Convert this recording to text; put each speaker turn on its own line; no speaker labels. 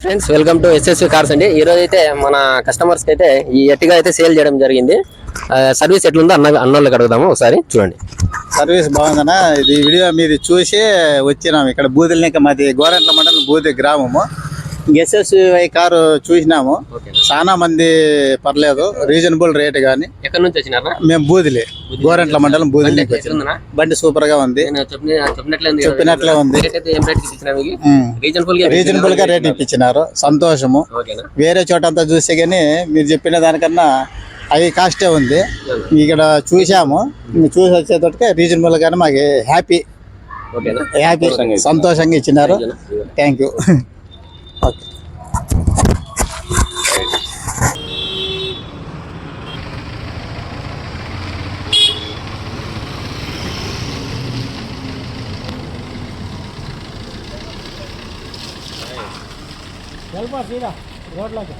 Friends welcome to SSV cars అండి. ఈ రోజు అయితే మన కస్టమర్స్ కి అయితే ఈ ఎర్టిగా అయితే సేల్ చేయడం జరిగింది. సర్వీస్ ఎట్లుందో అన్నోళ్ళకి అడుగుదాము, ఒకసారి చూడండి.
సర్వీస్ బాగుందనా. ఇది వీడియో మీది చూసి వచ్చినాము. ఇక్కడ బూదిలినిక మాది గోరంట్ల మండలం బూది గ్రామము. ఎస్ఎస్వి కారు చూసినాము. చాలా మంది పర్లేదు, రీజనబుల్ రేట్ గానీ.
ఎక్కడి నుంచి వచ్చినారా?
మేము బూదిలి గోరంట్ల మండలం బూదిలికి వచ్చినాం. బండి సూపర్ గా ఉంది, చెప్పినట్లే ఉంది. రీజనబుల్ గా రేట్ ఇప్పించినారు, సంతోషము. వేరే చోట అంతా చూస్తే గానీ మీరు చెప్పిన దానికన్నా అవి కాస్టే ఉంది. ఇక్కడ చూసాము, చూసి వచ్చేటట్టుగా రీజనబుల్ గానే మాకు హ్యాపీ సంతోషంగా ఇచ్చినారు. Thank you. ఓకే.
रोड लगे